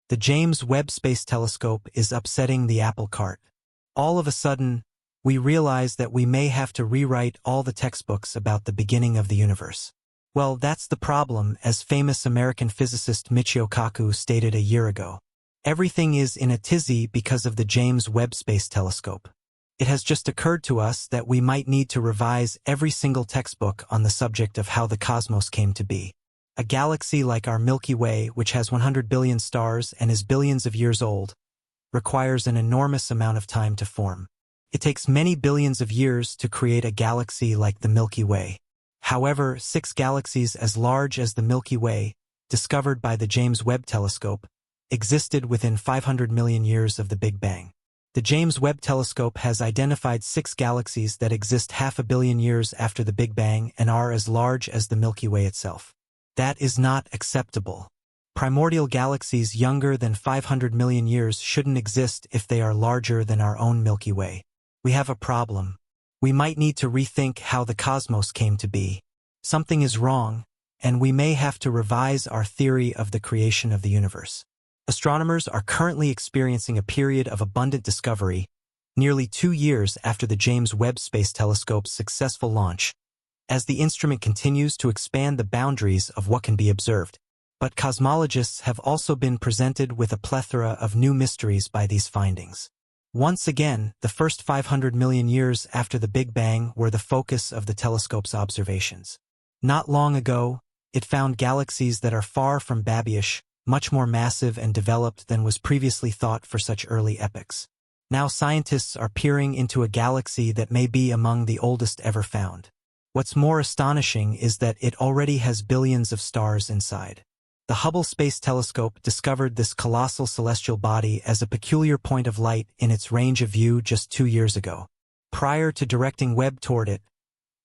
The James Webb Space Telescope is upsetting the apple cart. All of a sudden, we realize that we may have to rewrite all the textbooks about the beginning of the universe. Well, that's the problem, as famous American physicist Michio Kaku stated a year ago. Everything is in a tizzy because of the James Webb Space Telescope. It has just occurred to us that we might need to revise every single textbook on the subject of how the cosmos came to be. A galaxy like our Milky Way, which has 100 billion stars and is billions of years old, requires an enormous amount of time to form. It takes many billions of years to create a galaxy like the Milky Way. However, 6 galaxies as large as the Milky Way, discovered by the James Webb Telescope, existed within 500 million years of the Big Bang. The James Webb Telescope has identified 6 galaxies that exist 500 million years after the Big Bang and are as large as the Milky Way itself. That is not acceptable. Primordial galaxies younger than 500 million years shouldn't exist if they are larger than our own Milky Way. We have a problem. We might need to rethink how the cosmos came to be. Something is wrong, and we may have to revise our theory of the creation of the universe. Astronomers are currently experiencing a period of abundant discovery, nearly 2 years after the James Webb Space Telescope's successful launch, as the instrument continues to expand the boundaries of what can be observed. But cosmologists have also been presented with a plethora of new mysteries by these findings. Once again, the first 500 million years after the Big Bang were the focus of the telescope's observations. Not long ago, it found galaxies that are far from babyish, much more massive and developed than was previously thought for such early epochs. Now scientists are peering into a galaxy that may be among the oldest ever found. What's more astonishing is that it already has billions of stars inside. The Hubble Space Telescope discovered this colossal celestial body as a peculiar point of light in its range of view just 2 years ago. Prior to directing Webb toward it,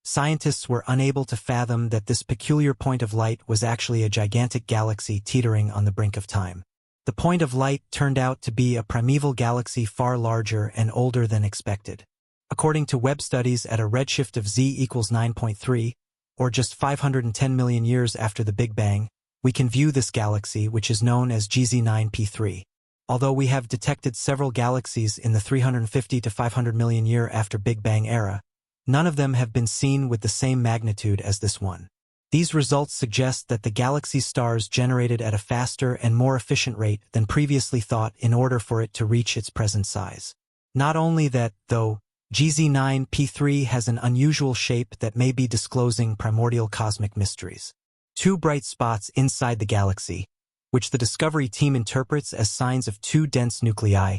scientists were unable to fathom that this peculiar point of light was actually a gigantic galaxy teetering on the brink of time. The point of light turned out to be a primeval galaxy far larger and older than expected. According to Webb studies, at a redshift of z equals 9.3, or just 510 million years after the Big Bang, we can view this galaxy, which is known as GZ9P3. Although we have detected several galaxies in the 350 to 500 million year after Big Bang era, none of them have been seen with the same magnitude as this one. These results suggest that the galaxy's stars generated at a faster and more efficient rate than previously thought in order for it to reach its present size. Not only that, though, GZ9P3 has an unusual shape that may be disclosing primordial cosmic mysteries. 2 bright spots inside the galaxy, which the Discovery team interprets as signs of 2 dense nuclei,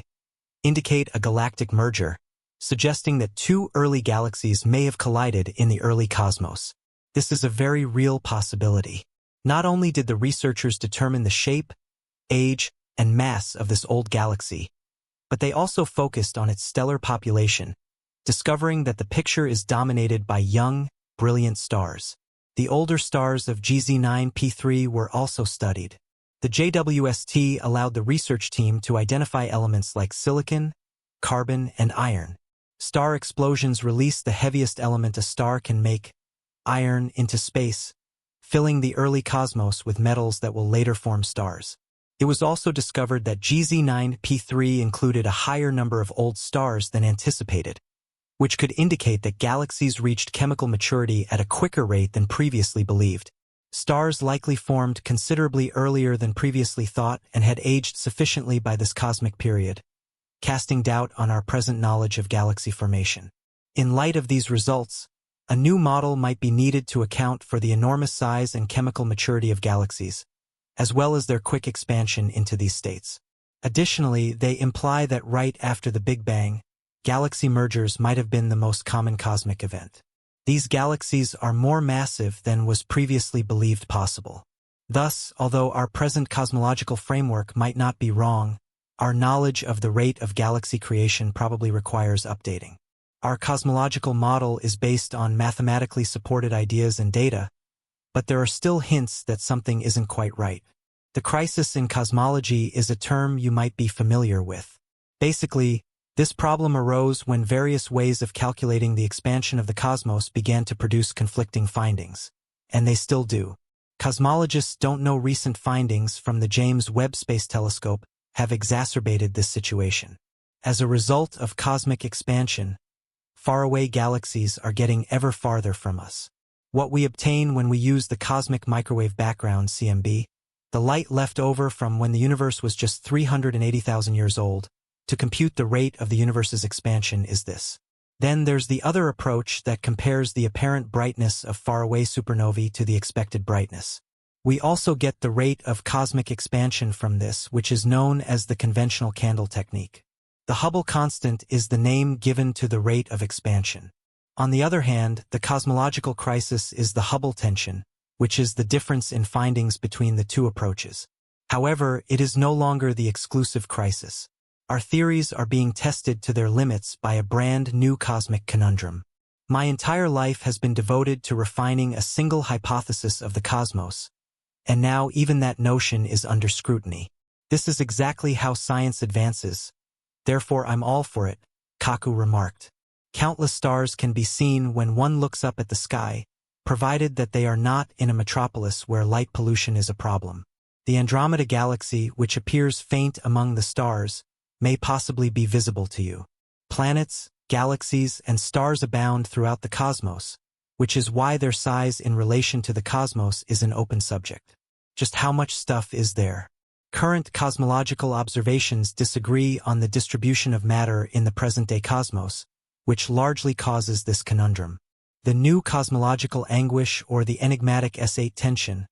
indicate a galactic merger, suggesting that 2 early galaxies may have collided in the early cosmos. This is a very real possibility. Not only did the researchers determine the shape, age, and mass of this old galaxy, but they also focused on its stellar population, discovering that the picture is dominated by young, brilliant stars. The older stars of GZ9P3 were also studied. The JWST allowed the research team to identify elements like silicon, carbon, and iron. Star explosions release the heaviest element a star can make, iron, into space, filling the early cosmos with metals that will later form stars. It was also discovered that GZ9P3 included a higher number of old stars than anticipated, which could indicate that galaxies reached chemical maturity at a quicker rate than previously believed. Stars likely formed considerably earlier than previously thought and had aged sufficiently by this cosmic period, casting doubt on our present knowledge of galaxy formation. In light of these results, a new model might be needed to account for the enormous size and chemical maturity of galaxies, as well as their quick expansion into these states. Additionally, they imply that right after the Big Bang, galaxy mergers might have been the most common cosmic event. These galaxies are more massive than was previously believed possible. Thus, although our present cosmological framework might not be wrong, our knowledge of the rate of galaxy creation probably requires updating. Our cosmological model is based on mathematically supported ideas and data, but there are still hints that something isn't quite right. The crisis in cosmology is a term you might be familiar with. Basically, this problem arose when various ways of calculating the expansion of the cosmos began to produce conflicting findings. And they still do. Cosmologists don't know recent findings from the James Webb Space Telescope have exacerbated this situation. As a result of cosmic expansion, faraway galaxies are getting ever farther from us. What we obtain when we use the cosmic microwave background (CMB), the light left over from when the universe was just 380,000 years old, to compute the rate of the universe's expansion is this. Then there's the other approach that compares the apparent brightness of faraway supernovae to the expected brightness. We also get the rate of cosmic expansion from this, which is known as the conventional candle technique. The Hubble constant is the name given to the rate of expansion. On the other hand, the cosmological crisis is the Hubble tension, which is the difference in findings between the two approaches. However, it is no longer the exclusive crisis. Our theories are being tested to their limits by a brand new cosmic conundrum. My entire life has been devoted to refining a single hypothesis of the cosmos, and now even that notion is under scrutiny. This is exactly how science advances. Therefore, I'm all for it, Kaku remarked. Countless stars can be seen when one looks up at the sky, provided that they are not in a metropolis where light pollution is a problem. The Andromeda galaxy, which appears faint among the stars, may possibly be visible to you. Planets, galaxies, and stars abound throughout the cosmos, which is why their size in relation to the cosmos is an open subject. Just how much stuff is there? Current cosmological observations disagree on the distribution of matter in the present-day cosmos, which largely causes this conundrum. The new cosmological anguish, or the enigmatic S8 tension,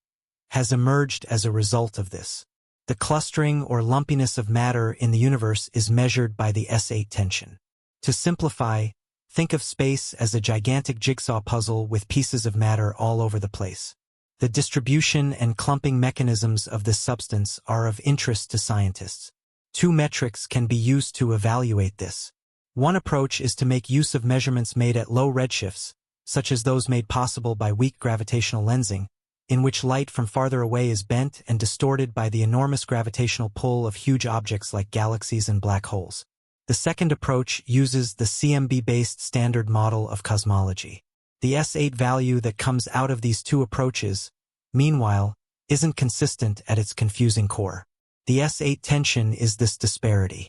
has emerged as a result of this. The clustering or lumpiness of matter in the universe is measured by the S8 tension. To simplify, think of space as a gigantic jigsaw puzzle with pieces of matter all over the place. The distribution and clumping mechanisms of this substance are of interest to scientists. Two metrics can be used to evaluate this. One approach is to make use of measurements made at low redshifts, such as those made possible by weak gravitational lensing, in which light from farther away is bent and distorted by the enormous gravitational pull of huge objects like galaxies and black holes. The second approach uses the CMB-based standard model of cosmology. The S8 value that comes out of these two approaches, meanwhile, isn't consistent at its confusing core. The S8 tension is this disparity.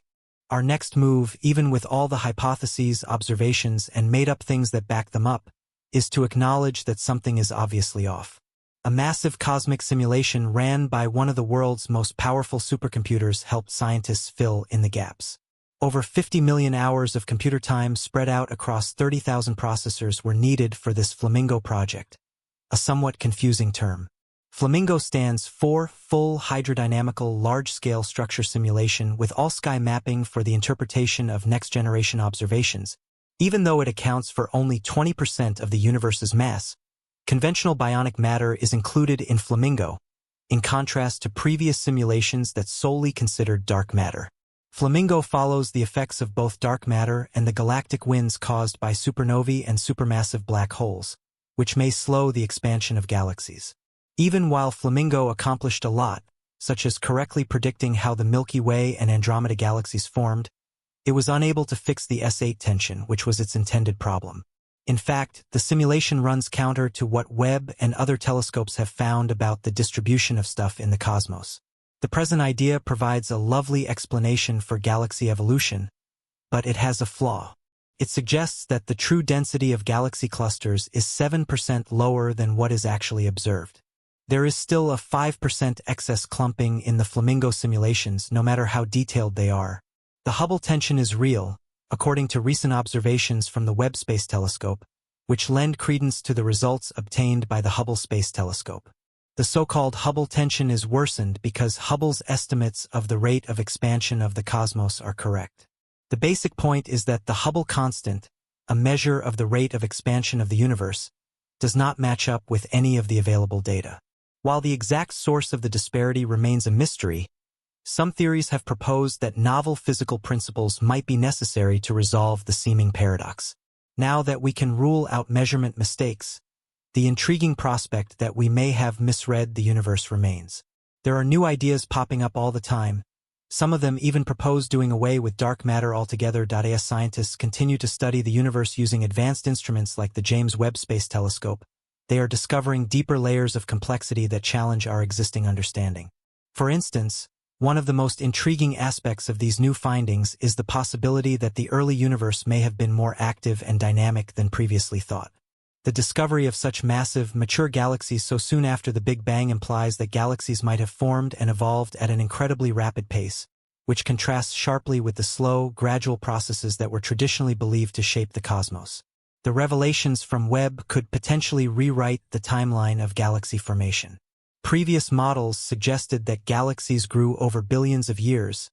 Our next move, even with all the hypotheses, observations, and made-up things that back them up, is to acknowledge that something is obviously off. A massive cosmic simulation ran by one of the world's most powerful supercomputers helped scientists fill in the gaps. Over 50 million hours of computer time spread out across 30,000 processors were needed for this Flamingo project, a somewhat confusing term. Flamingo stands for Full Hydrodynamical Large-Scale Structure Simulation with all-sky mapping for the interpretation of next-generation observations. Even though it accounts for only 20% of the universe's mass, conventional bionic matter is included in Flamingo, in contrast to previous simulations that solely considered dark matter. Flamingo follows the effects of both dark matter and the galactic winds caused by supernovae and supermassive black holes, which may slow the expansion of galaxies. Even while Flamingo accomplished a lot, such as correctly predicting how the Milky Way and Andromeda galaxies formed, it was unable to fix the S8 tension, which was its intended problem. In fact, the simulation runs counter to what Webb and other telescopes have found about the distribution of stuff in the cosmos. The present idea provides a lovely explanation for galaxy evolution, but it has a flaw. It suggests that the true density of galaxy clusters is 7% lower than what is actually observed. There is still a 5% excess clumping in the Flamingo simulations, no matter how detailed they are. The Hubble tension is real, according to recent observations from the Webb Space Telescope, which lend credence to the results obtained by the Hubble Space Telescope. The so-called Hubble tension is worsened because Hubble's estimates of the rate of expansion of the cosmos are correct. The basic point is that the Hubble constant, a measure of the rate of expansion of the universe, does not match up with any of the available data. While the exact source of the disparity remains a mystery, some theories have proposed that novel physical principles might be necessary to resolve the seeming paradox. Now that we can rule out measurement mistakes, the intriguing prospect that we may have misread the universe remains. There are new ideas popping up all the time. Some of them even propose doing away with dark matter altogether. As scientists continue to study the universe using advanced instruments like the James Webb Space Telescope, they are discovering deeper layers of complexity that challenge our existing understanding. For instance, One of the most intriguing aspects of these new findings is the possibility that the early universe may have been more active and dynamic than previously thought. The discovery of such massive, mature galaxies so soon after the Big Bang implies that galaxies might have formed and evolved at an incredibly rapid pace, which contrasts sharply with the slow, gradual processes that were traditionally believed to shape the cosmos. The revelations from Webb could potentially rewrite the timeline of galaxy formation. Previous models suggested that galaxies grew over billions of years,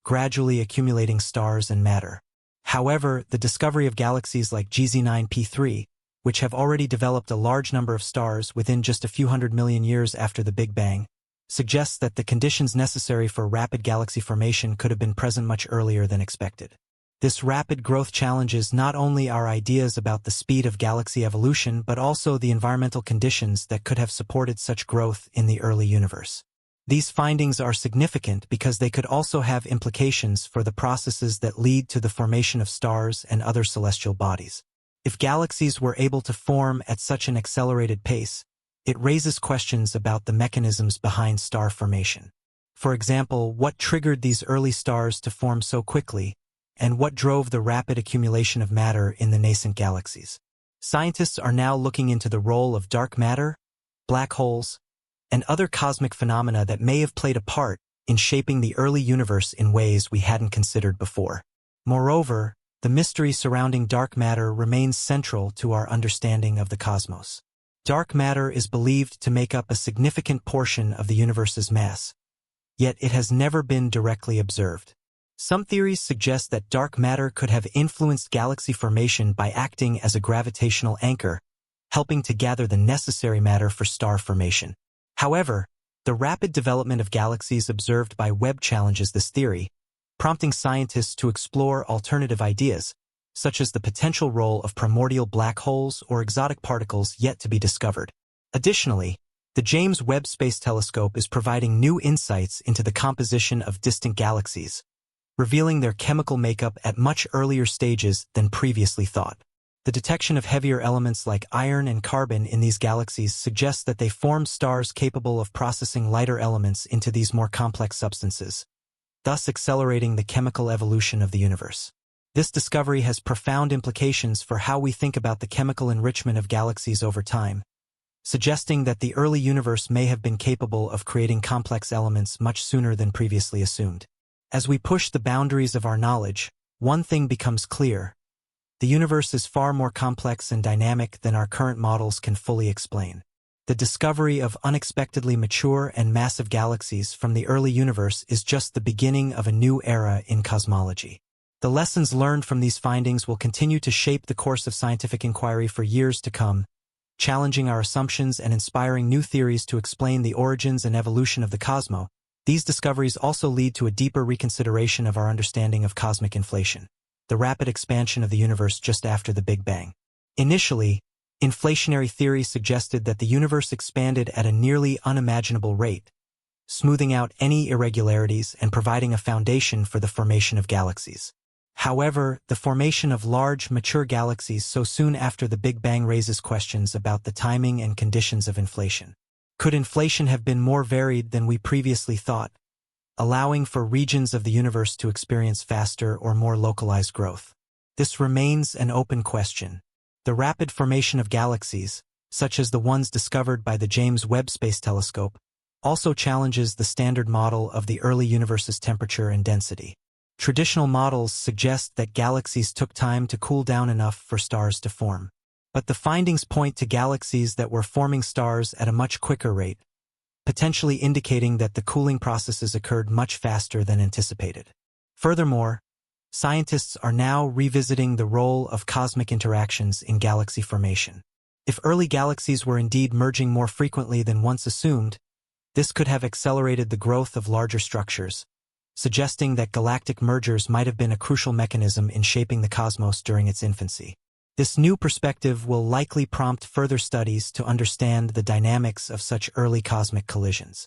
gradually accumulating stars and matter. However, the discovery of galaxies like GZ9P3, which have already developed a large number of stars within just a few 100 million years after the Big Bang, suggests that the conditions necessary for rapid galaxy formation could have been present much earlier than expected. This rapid growth challenges not only our ideas about the speed of galaxy evolution but also the environmental conditions that could have supported such growth in the early universe. These findings are significant because they could also have implications for the processes that lead to the formation of stars and other celestial bodies. If galaxies were able to form at such an accelerated pace, it raises questions about the mechanisms behind star formation. For example, what triggered these early stars to form so quickly, and what drove the rapid accumulation of matter in the nascent galaxies? Scientists are now looking into the role of dark matter, black holes, and other cosmic phenomena that may have played a part in shaping the early universe in ways we hadn't considered before. Moreover, the mystery surrounding dark matter remains central to our understanding of the cosmos. Dark matter is believed to make up a significant portion of the universe's mass, yet it has never been directly observed. Some theories suggest that dark matter could have influenced galaxy formation by acting as a gravitational anchor, helping to gather the necessary matter for star formation. However, the rapid development of galaxies observed by Webb challenges this theory, prompting scientists to explore alternative ideas, such as the potential role of primordial black holes or exotic particles yet to be discovered. Additionally, the James Webb Space Telescope is providing new insights into the composition of distant galaxies, revealing their chemical makeup at much earlier stages than previously thought. The detection of heavier elements like iron and carbon in these galaxies suggests that they formed stars capable of processing lighter elements into these more complex substances, thus accelerating the chemical evolution of the universe. This discovery has profound implications for how we think about the chemical enrichment of galaxies over time, suggesting that the early universe may have been capable of creating complex elements much sooner than previously assumed. As we push the boundaries of our knowledge, one thing becomes clear: the universe is far more complex and dynamic than our current models can fully explain. The discovery of unexpectedly mature and massive galaxies from the early universe is just the beginning of a new era in cosmology. The lessons learned from these findings will continue to shape the course of scientific inquiry for years to come, challenging our assumptions and inspiring new theories to explain the origins and evolution of the cosmos. These discoveries also lead to a deeper reconsideration of our understanding of cosmic inflation, the rapid expansion of the universe just after the Big Bang. Initially, inflationary theory suggested that the universe expanded at a nearly unimaginable rate, smoothing out any irregularities and providing a foundation for the formation of galaxies. However, the formation of large, mature galaxies so soon after the Big Bang raises questions about the timing and conditions of inflation. Could inflation have been more varied than we previously thought, allowing for regions of the universe to experience faster or more localized growth? This remains an open question. The rapid formation of galaxies, such as the ones discovered by the James Webb Space Telescope, also challenges the standard model of the early universe's temperature and density. Traditional models suggest that galaxies took time to cool down enough for stars to form. But the findings point to galaxies that were forming stars at a much quicker rate, potentially indicating that the cooling processes occurred much faster than anticipated. Furthermore, scientists are now revisiting the role of cosmic interactions in galaxy formation. If early galaxies were indeed merging more frequently than once assumed, this could have accelerated the growth of larger structures, suggesting that galactic mergers might have been a crucial mechanism in shaping the cosmos during its infancy. This new perspective will likely prompt further studies to understand the dynamics of such early cosmic collisions.